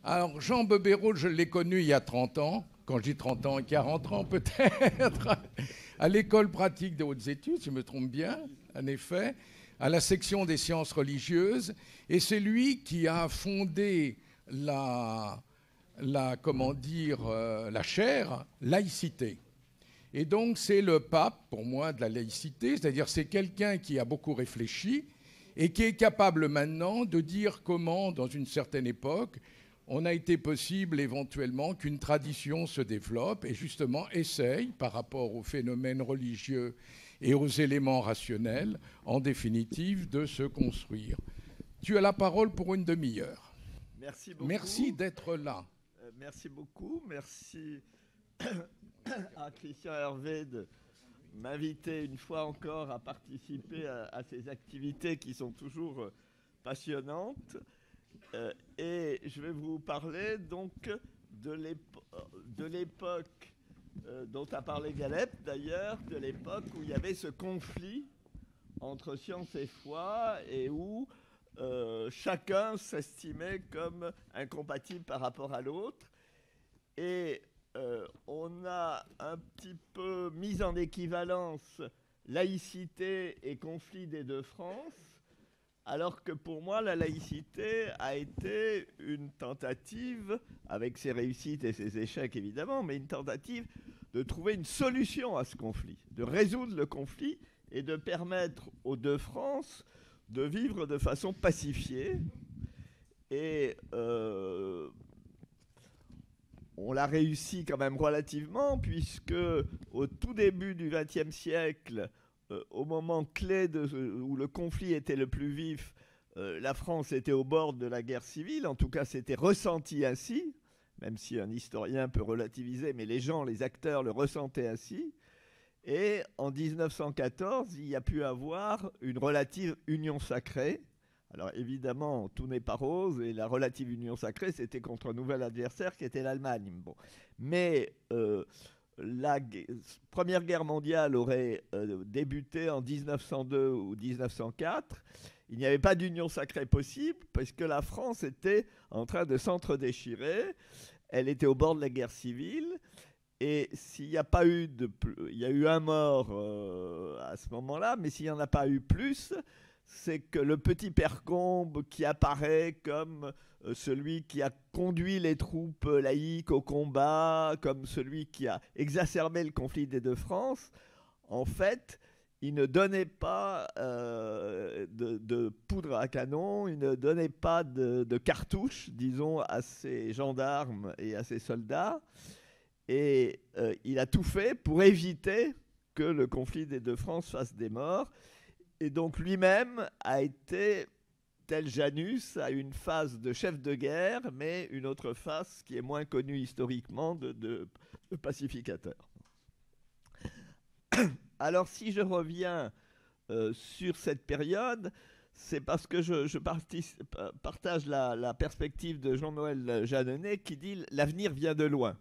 Alors, Jean Bebéraud, je l'ai connu il y a 30 ans, quand je dis 30 ans, 40 ans peut-être, à l'école pratique des hautes études, si je me trompe bien, en effet, à la section des sciences religieuses. Et c'est lui qui a fondé comment dire, la chaire laïcité. Et donc, c'est le pape, pour moi, de la laïcité, c'est-à-dire c'est quelqu'un qui a beaucoup réfléchi et qui est capable maintenant de dire comment, dans une certaine époque, on a été possible éventuellement qu'une tradition se développe et justement essaye, par rapport aux phénomènes religieux et aux éléments rationnels, en définitive, de se construire. Tu as la parole pour une demi-heure. Merci beaucoup. Merci d'être là. Merci beaucoup. Merci à Christian Hervé de m'inviter une fois encore à participer à ces activités qui sont toujours passionnantes. Et je vais vous parler donc de l'époque dont a parlé Galep d'ailleurs, de l'époque où il y avait ce conflit entre science et foi et où chacun s'estimait comme incompatible par rapport à l'autre. Et on a un petit peu mis en équivalence laïcité et conflit des deux France, alors que pour moi, la laïcité a été une tentative, avec ses réussites et ses échecs évidemment, mais une tentative de trouver une solution à ce conflit, de résoudre le conflit et de permettre aux deux France de vivre de façon pacifiée. Et on l'a réussi quand même relativement, puisque au tout début du XXe siècle, au moment clé où le conflit était le plus vif, la France était au bord de la guerre civile. En tout cas, c'était ressenti ainsi, même si un historien peut relativiser, mais les gens, les acteurs le ressentaient ainsi. Et en 1914, il y a pu avoir une relative union sacrée. Alors évidemment, tout n'est pas rose, et la relative union sacrée, c'était contre un nouvel adversaire qui était l'Allemagne. Bon. Mais la Première Guerre mondiale aurait débuté en 1902 ou 1904. Il n'y avait pas d'union sacrée possible, parce que la France était en train de s'entre-déchirer. Elle était au bord de la guerre civile. Et s'il n'y a pas eu il y a eu un mort à ce moment-là, mais s'il n'y en a pas eu plus, c'est que le petit père Combes qui apparaît comme celui qui a conduit les troupes laïques au combat, comme celui qui a exacerbé le conflit des deux France, en fait, il ne donnait pas de poudre à canon, il ne donnait pas de cartouches, disons, à ses gendarmes et à ses soldats. Et il a tout fait pour éviter que le conflit des deux France fasse des morts. Et donc lui-même a été, tel Janus, à une phase de chef de guerre, mais une autre phase qui est moins connue historiquement de pacificateur. Alors si je reviens sur cette période, c'est parce que je partage la perspective de Jean-Noël Jeanneney qui dit « l'avenir vient de loin ».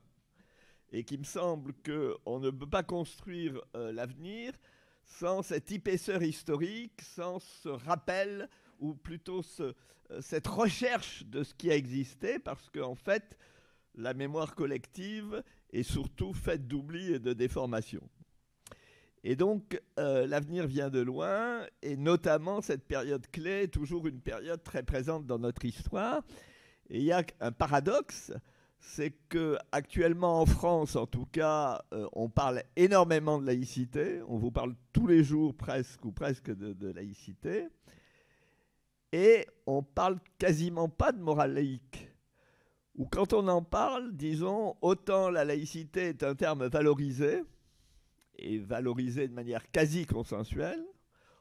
Et qu'il me semble qu'on ne peut pas construire l'avenir sans cette épaisseur historique, sans ce rappel, ou plutôt cette recherche de ce qui a existé, parce qu'en fait, la mémoire collective est surtout faite d'oubli et de déformation. Et donc, l'avenir vient de loin, et notamment cette période clé est toujours une période très présente dans notre histoire. Et il y a un paradoxe, c'est qu'actuellement en France, en tout cas, on parle énormément de laïcité. On vous parle tous les jours presque ou presque de laïcité. Et on parle quasiment pas de morale laïque. Ou quand on en parle, disons, autant la laïcité est un terme valorisé, et valorisé de manière quasi consensuelle,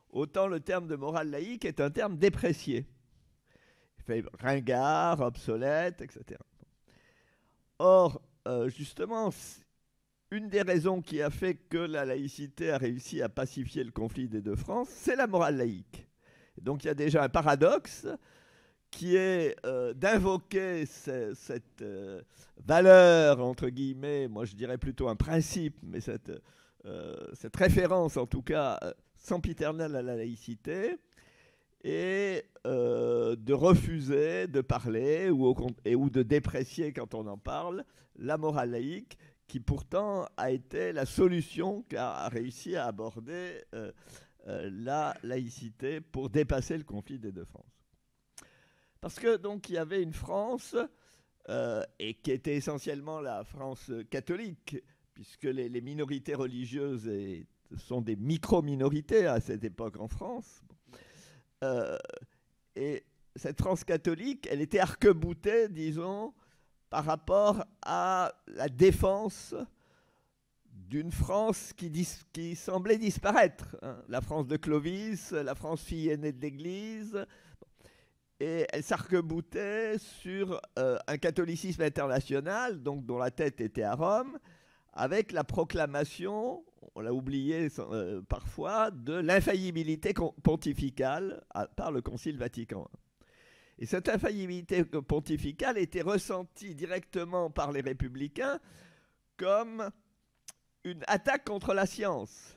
autant le terme de morale laïque est un terme déprécié. Il fait ringard, obsolète, etc. Or, justement, une des raisons qui a fait que la laïcité a réussi à pacifier le conflit des deux France, c'est la morale laïque. Et donc il y a déjà un paradoxe qui est d'invoquer cette valeur, entre guillemets, moi je dirais plutôt un principe, mais cette référence en tout cas sempiternelle à la laïcité, et de refuser de parler ou de déprécier quand on en parle la morale laïque, qui pourtant a été la solution qu'a réussi à aborder la laïcité pour dépasser le conflit des deux France. Parce que donc il y avait une France et qui était essentiellement la France catholique, puisque les minorités religieuses sont des micro-minorités à cette époque en France. Et cette France catholique, elle était arc-boutée, disons, par rapport à la défense d'une France qui semblait disparaître, hein. La France de Clovis, la France fille aînée de l'Église. Et elle s'arc-boutait sur un catholicisme international, donc dont la tête était à Rome, avec la proclamation, on l'a oublié parfois, de l'infaillibilité pontificale par le Concile Vatican I. Et cette infaillibilité pontificale était ressentie directement par les républicains comme une attaque contre la science.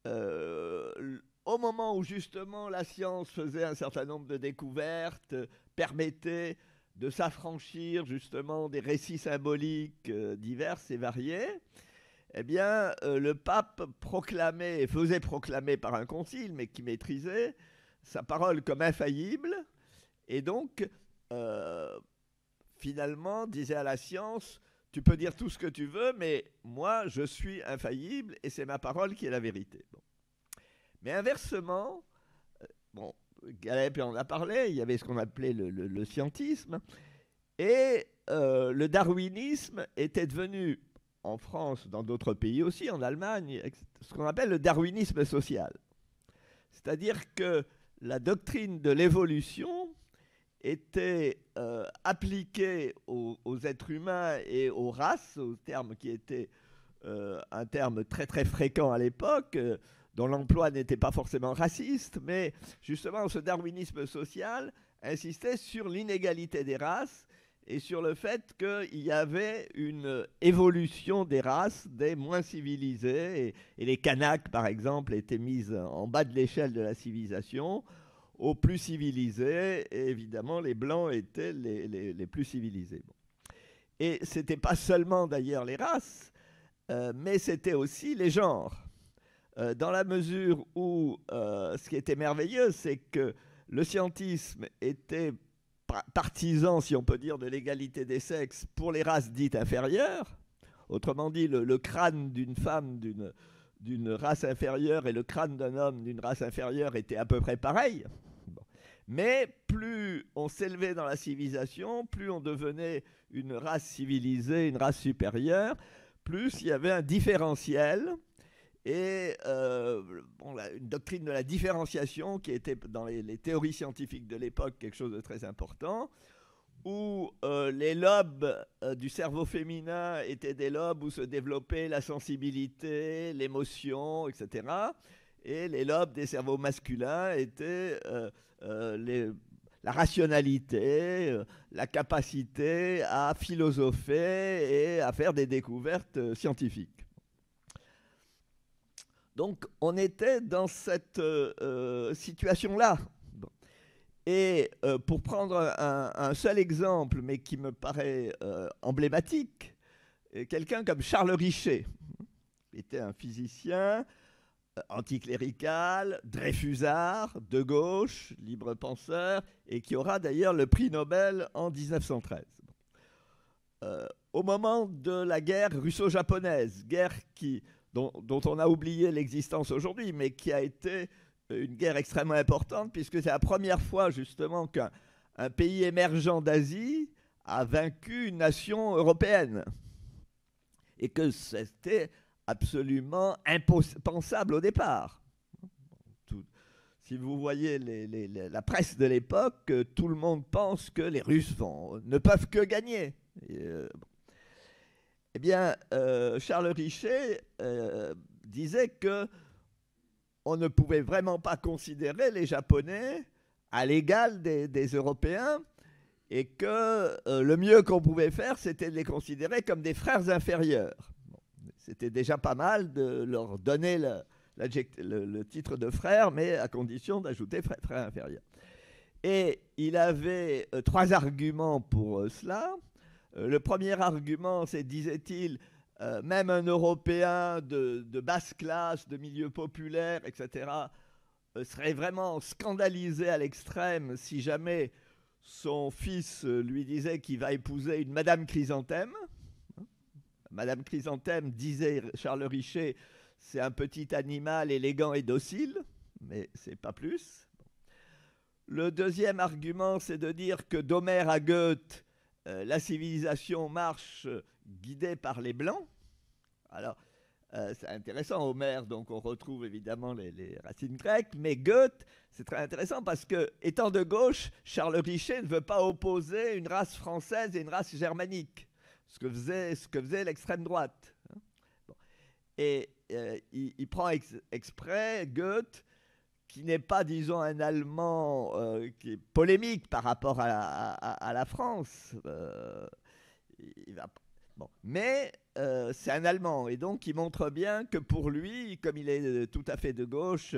Au moment où justement la science faisait un certain nombre de découvertes, permettait de s'affranchir justement des récits symboliques divers et variés, eh bien le pape proclamait, et faisait proclamer par un concile, mais qui maîtrisait sa parole comme infaillible, et donc finalement disait à la science: tu peux dire tout ce que tu veux, mais moi je suis infaillible et c'est ma parole qui est la vérité. Bon. Mais inversement, bon, Galep en a parlé, il y avait ce qu'on appelait le scientisme, et le darwinisme était devenu, en France, dans d'autres pays aussi, en Allemagne, ce qu'on appelle le darwinisme social. C'est-à-dire que la doctrine de l'évolution était appliquée aux êtres humains et aux races, au terme qui était un terme très très fréquent à l'époque, dont l'emploi n'était pas forcément raciste, mais justement ce darwinisme social insistait sur l'inégalité des races et sur le fait qu'il y avait une évolution des races, des moins civilisées, et les Kanaks par exemple étaient mis en bas de l'échelle de la civilisation, aux plus civilisés, et évidemment les Blancs étaient les plus civilisés. Bon. Et ce n'était pas seulement d'ailleurs les races, mais c'était aussi les genres. Dans la mesure où ce qui était merveilleux, c'est que le scientisme était partisan, si on peut dire, de l'égalité des sexes pour les races dites inférieures. Autrement dit, le crâne d'une femme d'une race inférieure et le crâne d'un homme d'une race inférieure étaient à peu près pareils. Bon. Mais plus on s'élevait dans la civilisation, plus on devenait une race civilisée, une race supérieure, plus il y avait un différentiel. Et une doctrine de la différenciation qui était dans les théories scientifiques de l'époque quelque chose de très important, où les lobes du cerveau féminin étaient des lobes où se développait la sensibilité, l'émotion, etc. Et les lobes des cerveaux masculins étaient la rationalité, la capacité à philosopher et à faire des découvertes scientifiques. Donc, on était dans cette situation-là. Bon. Et pour prendre un seul exemple, mais qui me paraît emblématique, quelqu'un comme Charles Richer, qui était un physicien anticlérical, dreyfusard, de gauche, libre penseur, et qui aura d'ailleurs le prix Nobel en 1913. Au moment de la guerre russo-japonaise, guerre dont on a oublié l'existence aujourd'hui, mais qui a été une guerre extrêmement importante, puisque c'est la première fois justement qu'un pays émergent d'Asie a vaincu une nation européenne. Et que c'était absolument impensable au départ. Si vous voyez la presse de l'époque, tout le monde pense que les Russes ne peuvent que gagner. Eh bien, Charles Richer disait que on ne pouvait vraiment pas considérer les Japonais à l'égal des Européens et que le mieux qu'on pouvait faire, c'était de les considérer comme des frères inférieurs. Bon, c'était déjà pas mal de leur donner le titre de frère, mais à condition d'ajouter frère inférieur. Et il avait 3 arguments pour cela. Le premier argument, c'est, disait-il, même un Européen de basse classe, de milieu populaire, etc., serait vraiment scandalisé à l'extrême si jamais son fils lui disait qu'il va épouser une Madame Chrysanthème. Madame Chrysanthème, disait Charles Richer, c'est un petit animal élégant et docile, mais c'est pas plus. Le deuxième argument, c'est de dire que d'Homère à Goethe, la civilisation marche guidée par les Blancs. Alors, c'est intéressant, Homère, donc on retrouve évidemment les racines grecques, mais Goethe, c'est très intéressant parce que, étant de gauche, Charles Richer ne veut pas opposer une race française et une race germanique, ce que faisait l'extrême droite. Bon. Et il prend exprès Goethe, qui n'est pas, disons, un Allemand qui est polémique par rapport à la France. Il va pas. Bon. Mais c'est un Allemand, et donc il montre bien que pour lui, comme il est tout à fait de gauche,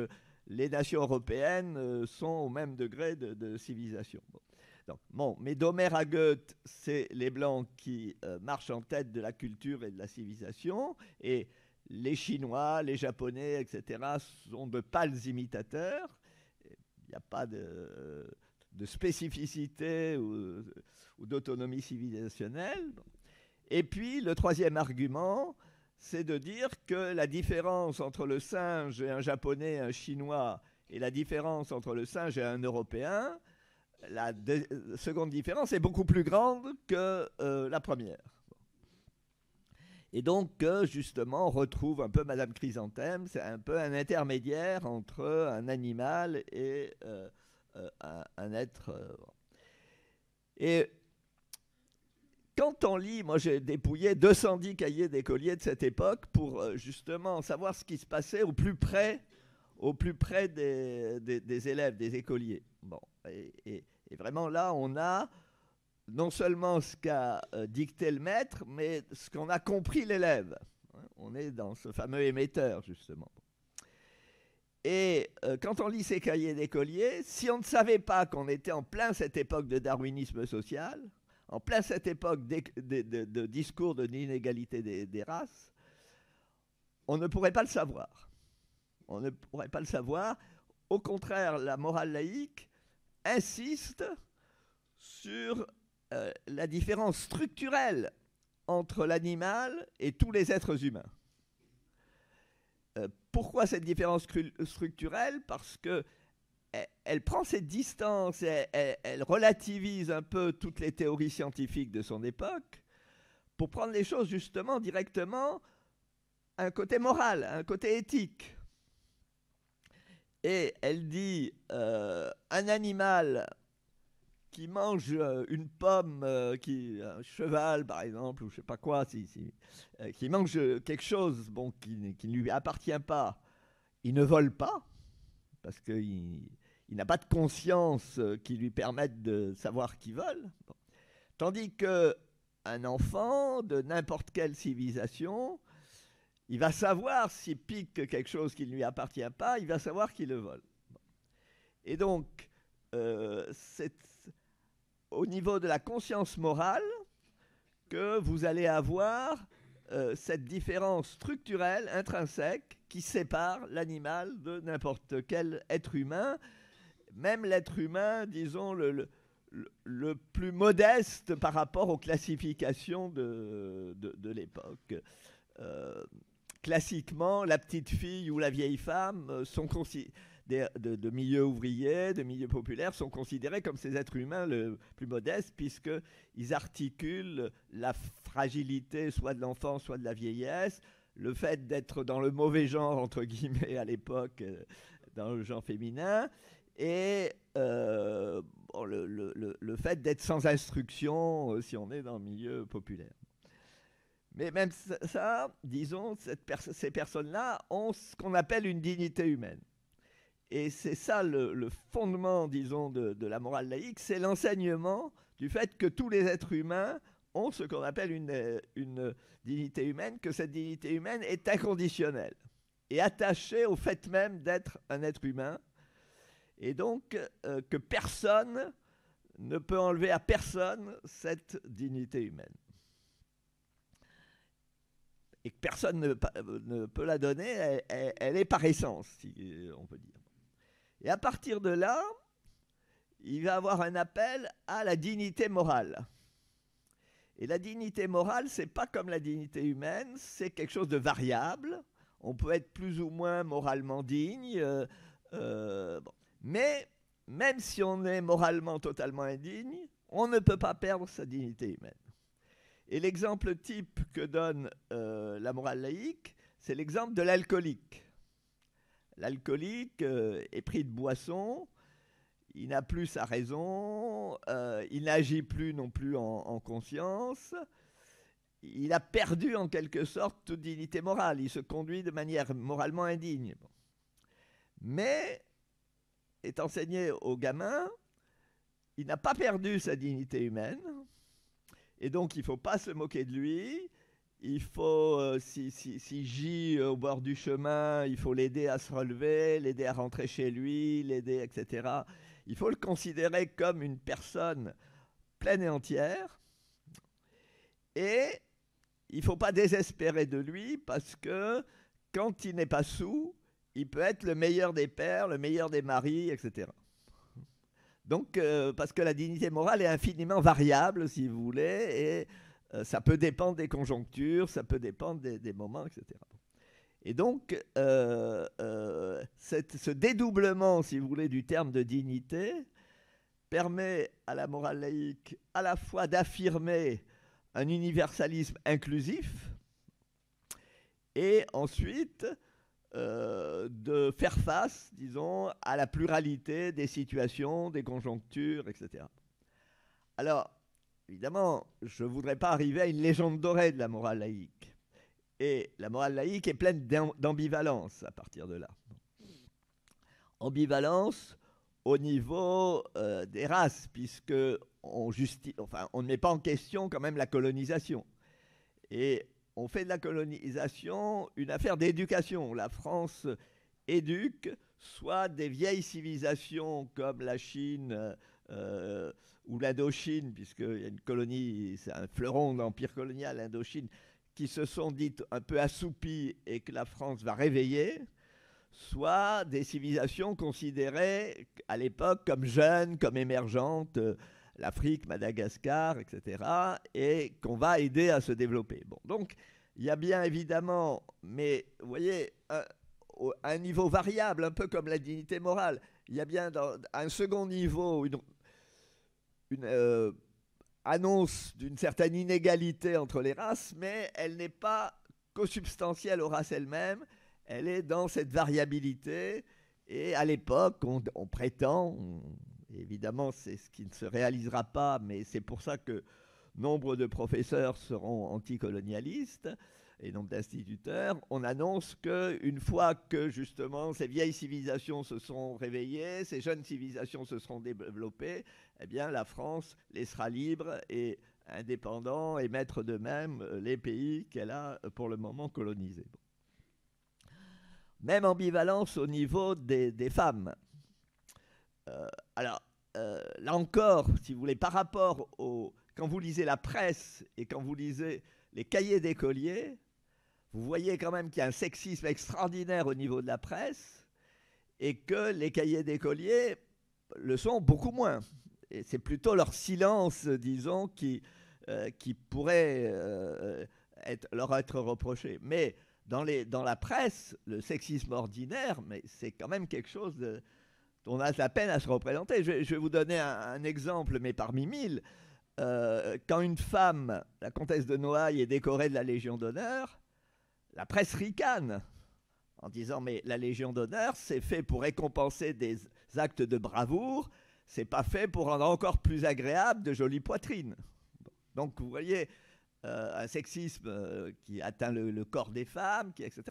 les nations européennes sont au même degré de civilisation. Bon. Donc, bon, mais d'Homère à Goethe, c'est les Blancs qui marchent en tête de la culture et de la civilisation, et les Chinois, les Japonais, etc., sont de pâles imitateurs. Il n'y a pas de spécificité ou d'autonomie civilisationnelle. Et puis, le troisième argument, c'est de dire que la différence entre le singe et un Japonais et un Chinois, et la différence entre le singe et un Européen, la seconde différence est beaucoup plus grande que la première. Et donc, justement, on retrouve un peu Madame Chrysanthème, c'est un peu un intermédiaire entre un animal et un être. Et quand on lit, moi j'ai dépouillé 210 cahiers d'écoliers de cette époque pour justement savoir ce qui se passait au plus près des élèves, des écoliers. Bon, et vraiment là, on a non seulement ce qu'a dicté le maître, mais ce qu'on a compris l'élève. On est dans ce fameux émetteur, justement. Et quand on lit ces cahiers d'écoliers, si on ne savait pas qu'on était en plein cette époque de darwinisme social, en plein cette époque de discours de l'inégalité des races, on ne pourrait pas le savoir. On ne pourrait pas le savoir. Au contraire, la morale laïque insiste sur la différence structurelle entre l'animal et tous les êtres humains. Pourquoi cette différence structurelle? Parce que elle prend cette distance, elle relativise un peu toutes les théories scientifiques de son époque pour prendre les choses justement directement à un côté moral, à un côté éthique. Et elle dit un animal qui mange une pomme, un cheval par exemple, ou je ne sais pas quoi, qui mange quelque chose bon, qui ne lui appartient pas, il ne vole pas, parce qu'il n'a pas de conscience qui lui permette de savoir qu'il vole. Bon. Tandis qu'un enfant de n'importe quelle civilisation, il va savoir s'il pique quelque chose qui ne lui appartient pas, il va savoir qu'il le vole. Bon. Et donc, c'est au niveau de la conscience morale que vous allez avoir cette différence structurelle, intrinsèque, qui sépare l'animal de n'importe quel être humain, même l'être humain, disons, le plus modeste par rapport aux classifications de l'époque. Classiquement, la petite fille ou la vieille femme sont de milieu ouvrier, de milieu populaire, sont considérés comme ces êtres humains le plus modestes, puisqu'ils articulent la fragilité soit de l'enfant, soit de la vieillesse, le fait d'être dans le mauvais genre, entre guillemets, à l'époque, dans le genre féminin, et bon, le fait d'être sans instruction si on est dans le milieu populaire. Mais même ça, disons, ces personnes-là ont ce qu'on appelle une dignité humaine. Et c'est ça le fondement, disons, de la morale laïque, c'est l'enseignement du fait que tous les êtres humains ont ce qu'on appelle une dignité humaine, que cette dignité humaine est inconditionnelle. est attaché au fait même d'être un être humain, et donc que personne ne peut enlever à personne cette dignité humaine. Et que personne ne peut la donner, elle est par essence, si on peut dire. Et à partir de là, il va avoir un appel à la dignité morale. Et la dignité morale, c'est pas comme la dignité humaine, c'est quelque chose de variable. On peut être plus ou moins moralement digne, bon. Mais même si on est moralement totalement indigne, on ne peut pas perdre sa dignité humaine. Et l'exemple type que donne la morale laïque, c'est l'exemple de l'alcoolique. L'alcoolique est pris de boisson, il n'a plus sa raison, il n'agit plus non plus en conscience, il a perdu en quelque sorte toute dignité morale, il se conduit de manière moralement indigne. Mais, est enseigné aux gamins, il n'a pas perdu sa dignité humaine, et donc il ne faut pas se moquer de lui. Il faut, s'il gît au bord du chemin, il faut l'aider à se relever, l'aider à rentrer chez lui, l'aider, etc. Il faut le considérer comme une personne pleine et entière. Et il ne faut pas désespérer de lui parce que quand il n'est pas saoul, il peut être le meilleur des pères, le meilleur des maris, etc. Donc, parce que la dignité morale est infiniment variable, si vous voulez, et ça peut dépendre des conjonctures, ça peut dépendre des moments, etc. Et donc, ce dédoublement, si vous voulez, du terme de dignité permet à la morale laïque à la fois d'affirmer un universalisme inclusif et ensuite de faire face, disons, à la pluralité des situations, des conjonctures, etc. Alors, évidemment, je ne voudrais pas arriver à une légende dorée de la morale laïque. Et la morale laïque est pleine d'ambivalence à partir de là. Ambivalence au niveau des races, puisque on ne met pas en question quand même la colonisation. Et on fait de la colonisation une affaire d'éducation. La France éduque soit des vieilles civilisations comme la Chine ou l'Indochine, puisqu'il y a une colonie, c'est un fleuron de l'empire colonial, l'Indochine, qui se sont dites un peu assoupies et que la France va réveiller, soit des civilisations considérées à l'époque comme jeunes, comme émergentes, l'Afrique, Madagascar, etc., et qu'on va aider à se développer. Bon, donc, il y a bien évidemment, mais vous voyez, un niveau variable, un peu comme la dignité morale, il y a bien un second niveau, une annonce d'une certaine inégalité entre les races, mais elle n'est pas consubstantielle aux races elles-mêmes, elle est dans cette variabilité, et à l'époque, on prétend, évidemment c'est ce qui ne se réalisera pas, mais c'est pour ça que nombre de professeurs seront anticolonialistes, et donc d'instituteurs, on annonce qu'une fois que justement ces vieilles civilisations se sont réveillées, ces jeunes civilisations se seront développées, eh bien la France laissera libre et indépendant et maître d'eux-mêmes les pays qu'elle a pour le moment colonisés. Bon. Même ambivalence au niveau des femmes. Alors, là encore, si vous voulez, par rapport quand vous lisez la presse et quand vous lisez les cahiers d'écoliers, vous voyez quand même qu'il y a un sexisme extraordinaire au niveau de la presse et que les cahiers d'écoliers le sont beaucoup moins. Et c'est plutôt leur silence, disons, qui pourrait leur être reproché. Mais dans la presse, le sexisme ordinaire, mais c'est quand même quelque chose dont on a la peine à se représenter. Je vais vous donner un exemple, mais parmi mille. Quand une femme, la comtesse de Noailles, est décorée de la Légion d'honneur, la presse ricane en disant mais la Légion d'honneur, c'est fait pour récompenser des actes de bravoure, c'est pas fait pour rendre encore plus agréable de jolies poitrines. Donc vous voyez un sexisme qui atteint le corps des femmes, etc.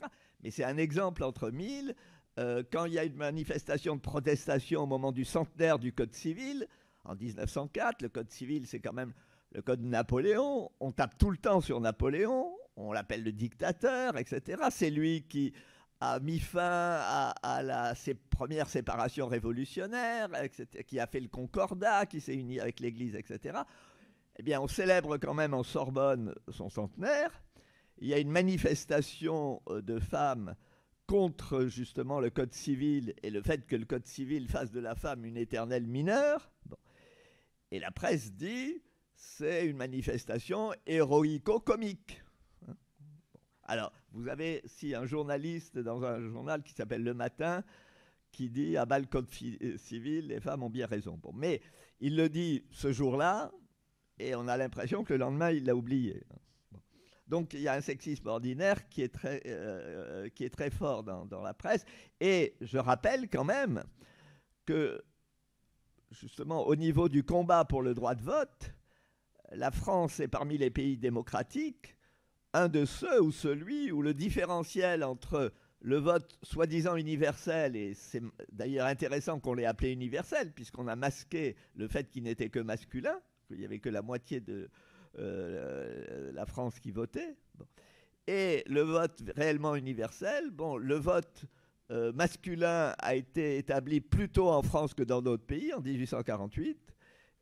Mais c'est un exemple entre mille. Quand il y a une manifestation de protestation au moment du centenaire du Code civil, en 1904, le Code civil, c'est quand même le Code de Napoléon. On tape tout le temps sur Napoléon, on l'appelle le dictateur, etc. C'est lui qui a mis fin à ses premières séparations révolutionnaires, etc., qui a fait le Concordat, qui s'est uni avec l'Église, etc. Eh bien, on célèbre quand même en Sorbonne son centenaire. Il y a une manifestation de femmes contre justement le Code civil et le fait que le Code civil fasse de la femme une éternelle mineure. Bon. Et la presse dit c'est une manifestation héroïco-comique. Alors, vous avez un journaliste dans un journal qui s'appelle Le Matin qui dit « Ah bah le Code civil, les femmes ont bien raison ». Bon, mais il le dit ce jour-là et on a l'impression que le lendemain, il l'a oublié. Bon. Donc, il y a un sexisme ordinaire qui est très fort dans la presse. Et je rappelle quand même que, justement, au niveau du combat pour le droit de vote, la France est parmi les pays démocratiques un de ceux ou celui où le différentiel entre le vote soi-disant universel, et c'est d'ailleurs intéressant qu'on l'ait appelé universel, puisqu'on a masqué le fait qu'il n'était que masculin, qu'il n'y avait que la moitié de la France qui votait, bon. Et le vote réellement universel, bon, le vote masculin a été établi plus tôt en France que dans d'autres pays, en 1848,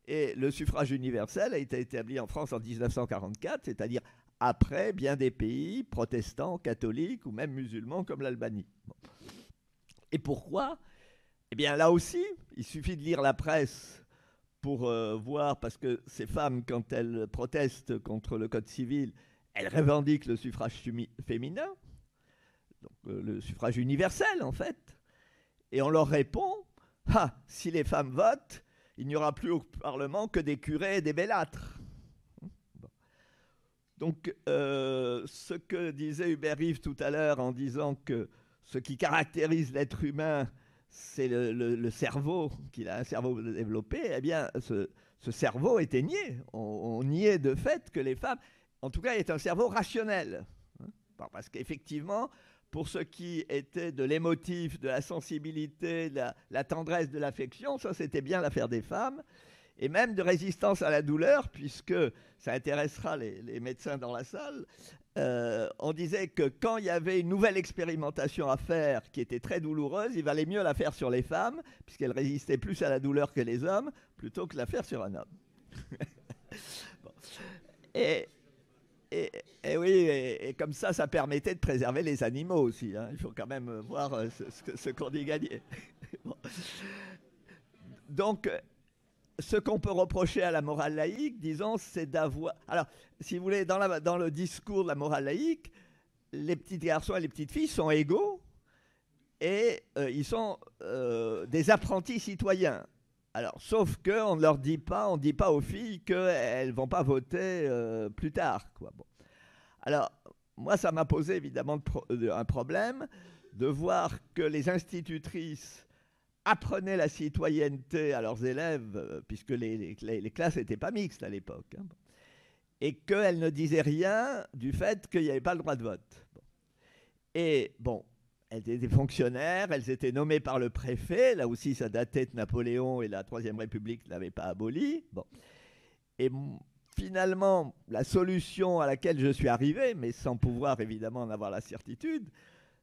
et le suffrage universel a été établi en France en 1944, c'est-à-dire après bien des pays protestants, catholiques ou même musulmans comme l'Albanie. Bon. Et pourquoi? Eh bien là aussi, il suffit de lire la presse pour voir, parce que ces femmes, quand elles protestent contre le Code civil, elles revendiquent le suffrage féminin, donc le suffrage universel en fait. Et on leur répond, ah, si les femmes votent, il n'y aura plus au Parlement que des curés et des bellâtres. Donc, ce que disait Hubert Reeves tout à l'heure en disant que ce qui caractérise l'être humain, c'est le cerveau, qu'il a un cerveau développé, eh bien, ce cerveau était nié. On niait de fait que les femmes, en tout cas, aient un cerveau rationnel. Parce qu'effectivement, pour ce qui était de l'émotif, de la sensibilité, de la tendresse, de l'affection, ça, c'était bien l'affaire des femmes. Et même de résistance à la douleur, puisque ça intéressera les médecins dans la salle, on disait que quand il y avait une nouvelle expérimentation à faire qui était très douloureuse, il valait mieux la faire sur les femmes, puisqu'elles résistaient plus à la douleur que les hommes, plutôt que la faire sur un homme. Bon. Et oui, et comme ça permettait de préserver les animaux aussi. Hein. Il faut quand même voir ce qu'on y gagnait. Bon. Donc, ce qu'on peut reprocher à la morale laïque, disons, c'est d'avoir... Alors, si vous voulez, dans le discours de la morale laïque, les petits garçons et les petites filles sont égaux et ils sont des apprentis citoyens. Alors, sauf qu'on ne leur dit pas, on ne dit pas aux filles qu'elles ne vont pas voter plus tard, quoi. Bon. Alors, moi, ça m'a posé évidemment un problème de voir que les institutrices apprenaient la citoyenneté à leurs élèves, puisque les classes n'étaient pas mixtes à l'époque, hein, et qu'elles ne disaient rien du fait qu'il n'y avait pas le droit de vote. Bon. Et bon, elles étaient des fonctionnaires, elles étaient nommées par le préfet, là aussi ça datait de Napoléon et la Troisième République ne l'avait pas aboli. Bon. Et finalement, la solution à laquelle je suis arrivé, mais sans pouvoir évidemment en avoir la certitude,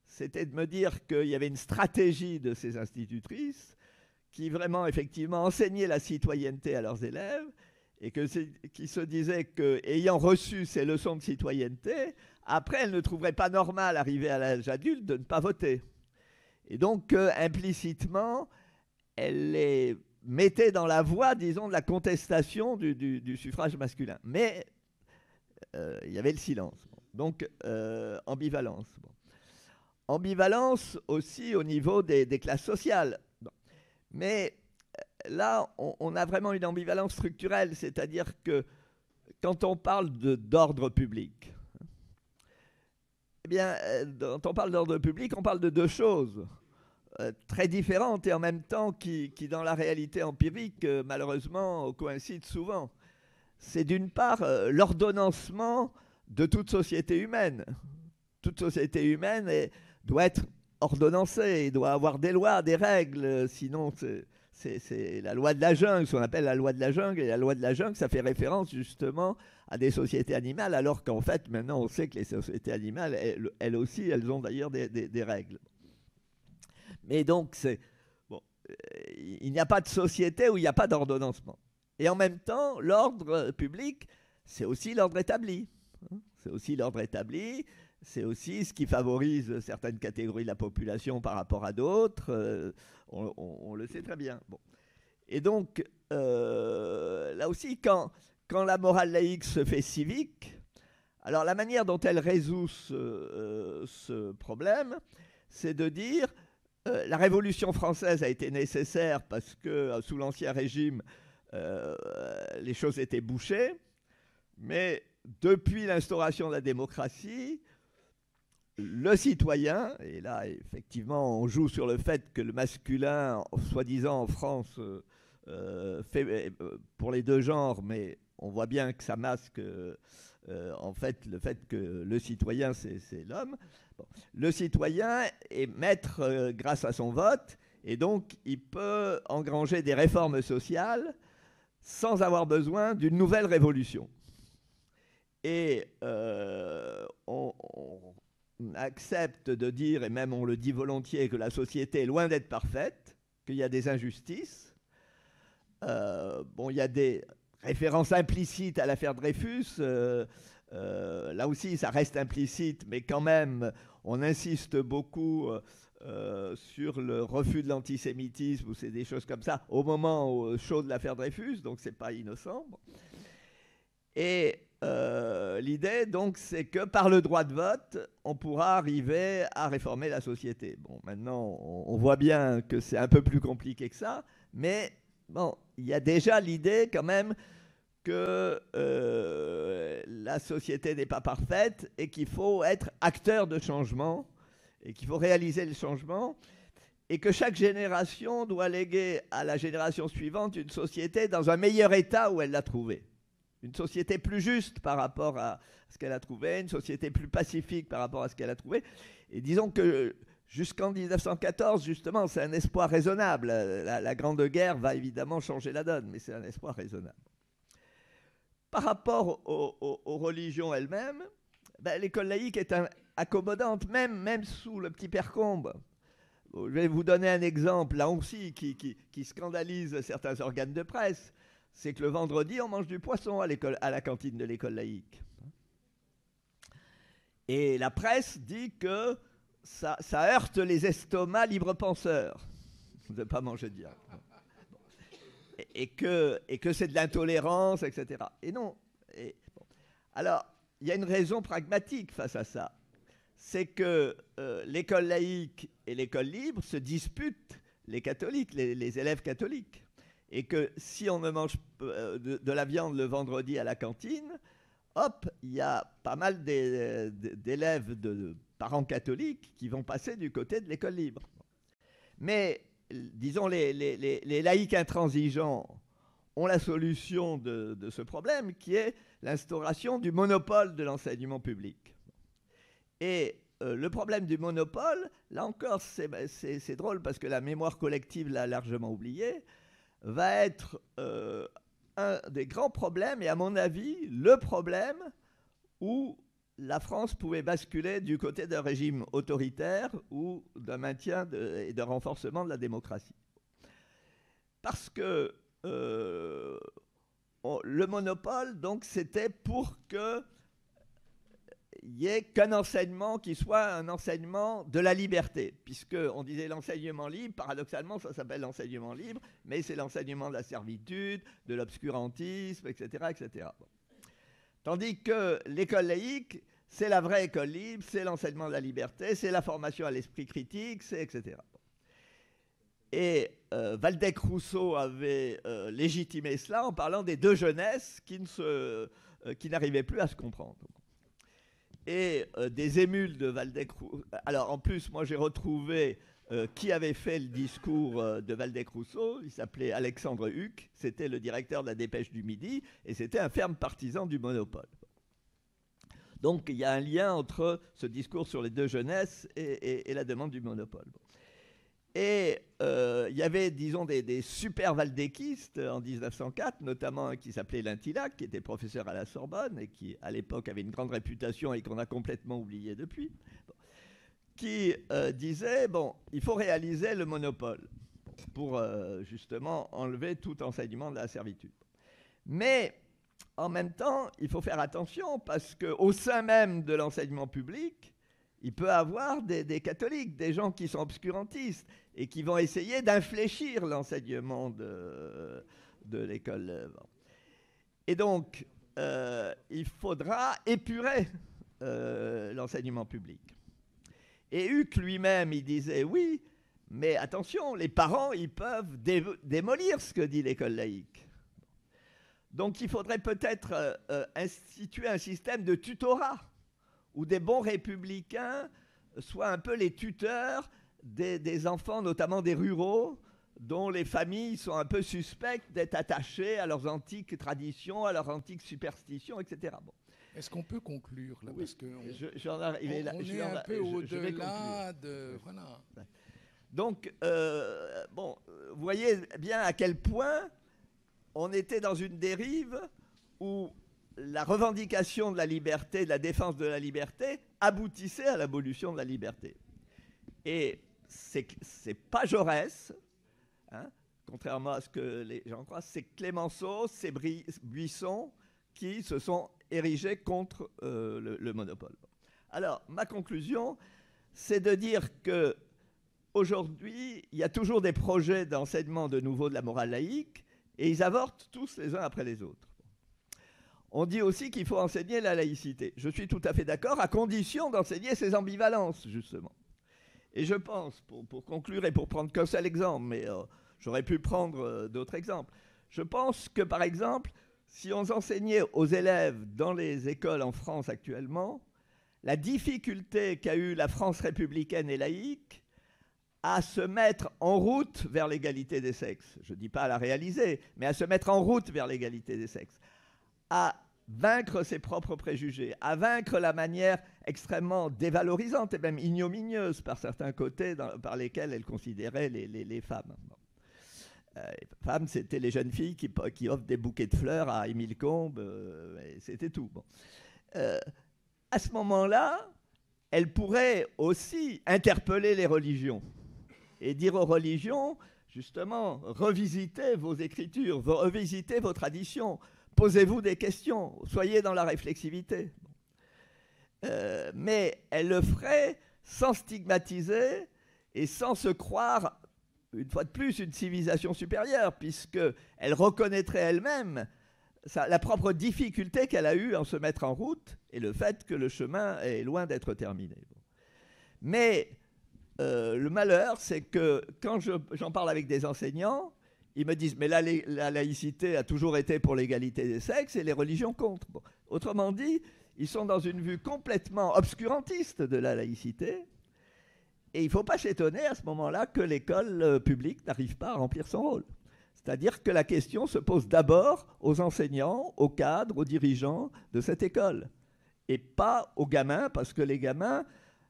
c'était de me dire qu'il y avait une stratégie de ces institutrices qui vraiment, effectivement, enseignaient la citoyenneté à leurs élèves et qui se disaient qu'ayant reçu ces leçons de citoyenneté, après, elles ne trouveraient pas normal, arrivées à l'âge adulte, de ne pas voter. Et donc, implicitement, elles les mettaient dans la voie, disons, de la contestation du suffrage masculin. Mais il y avait le silence. Donc, ambivalence. Bon. Ambivalence aussi au niveau des classes sociales. Bon. Mais là, on a vraiment une ambivalence structurelle, c'est-à-dire que quand on parle d'ordre public, eh bien, quand on parle d'ordre public, on parle de deux choses très différentes et en même temps qui dans la réalité empirique, malheureusement, coïncident souvent. C'est d'une part l'ordonnancement de toute société humaine. Toute société humaine doit être ordonnancée, doit avoir des lois, des règles, sinon c'est la loi de la jungle, ce qu'on appelle la loi de la jungle. Et la loi de la jungle, ça fait référence justement à des sociétés animales, alors qu'en fait, maintenant, on sait que les sociétés animales, elles aussi, elles ont d'ailleurs des règles. Mais donc, il n'y a pas de société où il n'y a pas d'ordonnancement. Et en même temps, l'ordre public, c'est aussi l'ordre établi. C'est aussi l'ordre établi, c'est aussi ce qui favorise certaines catégories de la population par rapport à d'autres. On le sait très bien. Bon. Et donc, là aussi, quand la morale laïque se fait civique, alors la manière dont elle résout ce problème, c'est de dire la Révolution française a été nécessaire parce que sous l'Ancien Régime, les choses étaient bouchées, mais depuis l'instauration de la démocratie, le citoyen, et là effectivement on joue sur le fait que le masculin, soi-disant en France, fait pour les deux genres, mais on voit bien que ça masque en fait le fait que le citoyen c'est l'homme. Bon. Le citoyen est maître grâce à son vote, et donc il peut engranger des réformes sociales sans avoir besoin d'une nouvelle révolution. Et on accepte de dire, et même on le dit volontiers, que la société est loin d'être parfaite, qu'il y a des injustices. Bon, il y a des références implicites à l'affaire Dreyfus. Là aussi, ça reste implicite, mais quand même, on insiste beaucoup sur le refus de l'antisémitisme, ou c'est des choses comme ça, au moment chaud de l'affaire Dreyfus, donc c'est pas innocent. Et l'idée, donc, c'est que par le droit de vote, on pourra arriver à réformer la société. Bon, maintenant, on voit bien que c'est un peu plus compliqué que ça, mais bon, il y a déjà l'idée quand même que la société n'est pas parfaite et qu'il faut être acteur de changement et qu'il faut réaliser le changement et que chaque génération doit léguer à la génération suivante une société dans un meilleur état où elle l'a trouvée. Une société plus juste par rapport à ce qu'elle a trouvé, une société plus pacifique par rapport à ce qu'elle a trouvé. Et disons que jusqu'en 1914, justement, c'est un espoir raisonnable. La Grande Guerre va évidemment changer la donne, mais c'est un espoir raisonnable. Par rapport aux religions elles-mêmes, ben, l'école laïque est accommodante, même sous le petit Percombe. Je vais vous donner un exemple, là aussi, qui scandalise certains organes de presse. C'est que le vendredi, on mange du poisson à la cantine de l'école laïque. Et la presse dit que ça heurte les estomacs libre-penseurs de ne pas manger de viande. Et que c'est de l'intolérance, etc. Et non. Bon. Alors, il y a une raison pragmatique face à ça. C'est que l'école laïque et l'école libre se disputent les catholiques, les élèves catholiques. Et que si on ne mange de la viande le vendredi à la cantine, hop, il y a pas mal d'élèves de parents catholiques qui vont passer du côté de l'école libre. Mais, disons, les laïcs intransigeants ont la solution de ce problème, qui est l'instauration du monopole de l'enseignement public. Et le problème du monopole, là encore, c'est drôle parce que la mémoire collective l'a largement oublié, va être un des grands problèmes, et à mon avis, le problème où la France pouvait basculer du côté d'un régime autoritaire ou d'un maintien et d'un renforcement de la démocratie. Parce que le monopole, donc, c'était pour que il n'y ait qu'un enseignement qui soit un enseignement de la liberté, puisqu'on disait l'enseignement libre, paradoxalement ça s'appelle l'enseignement libre, mais c'est l'enseignement de la servitude, de l'obscurantisme, etc. etc. Bon. Tandis que l'école laïque, c'est la vraie école libre, c'est l'enseignement de la liberté, c'est la formation à l'esprit critique, c'est etc. Bon. Et Waldeck-Rousseau avait légitimé cela en parlant des deux jeunesses qui n'arrivaient plus à se comprendre. Et des émules de Waldeck-Rousseau. Alors en plus, moi j'ai retrouvé qui avait fait le discours de Waldeck-Rousseau. Il s'appelait Alexandre Huck, c'était le directeur de la Dépêche du Midi, et c'était un ferme partisan du monopole. Donc il y a un lien entre ce discours sur les deux jeunesses et la demande du monopole. Et il y avait, disons, des super valdéquistes en 1904, notamment un qui s'appelait Lintillac, qui était professeur à la Sorbonne et qui, à l'époque, avait une grande réputation et qu'on a complètement oublié depuis, qui disait, bon, il faut réaliser le monopole pour justement enlever tout enseignement de la servitude. Mais en même temps, il faut faire attention parce qu'au sein même de l'enseignement public, il peut y avoir des catholiques, des gens qui sont obscurantistes et qui vont essayer d'infléchir l'enseignement de l'école. Et donc, il faudra épurer l'enseignement public. Et Huck lui-même, il disait oui, mais attention, les parents, ils peuvent démolir ce que dit l'école laïque. Donc il faudrait peut-être instituer un système de tutorat où des bons républicains soient un peu les tuteurs des enfants, notamment des ruraux, dont les familles sont un peu suspectes d'être attachées à leurs antiques traditions, à leurs antiques superstitions, etc. Bon. Est-ce qu'on peut conclure là, oui, parce que on est un peu au-delà de... Voilà. Donc, bon, vous voyez bien à quel point on était dans une dérive où la revendication de la liberté, de la défense de la liberté, aboutissait à l'abolition de la liberté. Et c'est pas Jaurès, hein, contrairement à ce que les gens croient, c'est Clémenceau, c'est Buisson qui se sont érigés contre le monopole. Alors, ma conclusion, c'est de dire que aujourd'hui, il y a toujours des projets d'enseignement de nouveau de la morale laïque, et ils avortent tous les uns après les autres. On dit aussi qu'il faut enseigner la laïcité. Je suis tout à fait d'accord, à condition d'enseigner ces ambivalences, justement. Et je pense, pour conclure et pour prendre qu'un seul exemple, mais j'aurais pu prendre d'autres exemples, je pense que, par exemple, si on enseignait aux élèves dans les écoles en France actuellement, la difficulté qu'a eue la France républicaine et laïque à se mettre en route vers l'égalité des sexes, je ne dis pas à la réaliser, mais à se mettre en route vers l'égalité des sexes, à vaincre ses propres préjugés, à vaincre la manière extrêmement dévalorisante et même ignominieuse par certains côtés par lesquels elle considérait les femmes. Bon. Les femmes, c'était les jeunes filles qui offrent des bouquets de fleurs à Émile Combes, et c'était tout. Bon. À ce moment-là, elle pourrait aussi interpeller les religions et dire aux religions, justement, revisitez vos écritures, revisitez vos traditions, posez-vous des questions, soyez dans la réflexivité. Mais elle le ferait sans stigmatiser et sans se croire, une fois de plus, une civilisation supérieure, puisqu'elle reconnaîtrait elle-même la propre difficulté qu'elle a eue en se mettre en route et le fait que le chemin est loin d'être terminé. Mais le malheur, c'est que quand j'en parle avec des enseignants, ils me disent « mais la laïcité a toujours été pour l'égalité des sexes et les religions contre ». Bon. Autrement dit, ils sont dans une vue complètement obscurantiste de la laïcité et il ne faut pas s'étonner à ce moment-là que l'école publique n'arrive pas à remplir son rôle. C'est-à-dire que la question se pose d'abord aux enseignants, aux cadres, aux dirigeants de cette école et pas aux gamins, parce que les gamins,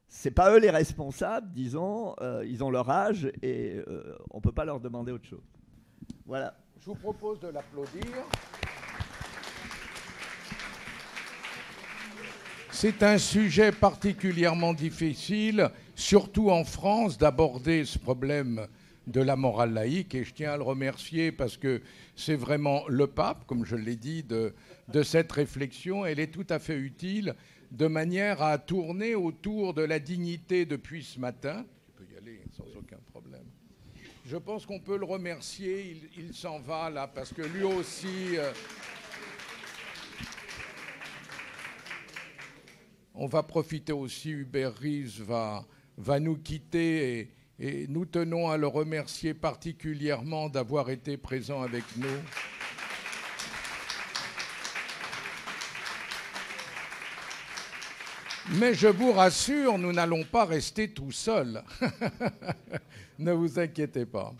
c'est pas eux les responsables, disons, ils ont leur âge et on ne peut pas leur demander autre chose. Voilà. Je vous propose de l'applaudir. C'est un sujet particulièrement difficile, surtout en France, d'aborder ce problème de la morale laïque, et je tiens à le remercier parce que c'est vraiment le pape, comme je l'ai dit, de cette réflexion. Elle est tout à fait utile de manière à tourner autour de la dignité depuis ce matin. Tu peux y aller sans aucun problème. Je pense qu'on peut le remercier, il s'en va là, parce que lui aussi... on va profiter aussi, Hubert Reeves va nous quitter et nous tenons à le remercier particulièrement d'avoir été présent avec nous. Mais je vous rassure, nous n'allons pas rester tout seuls. Ne vous inquiétez pas.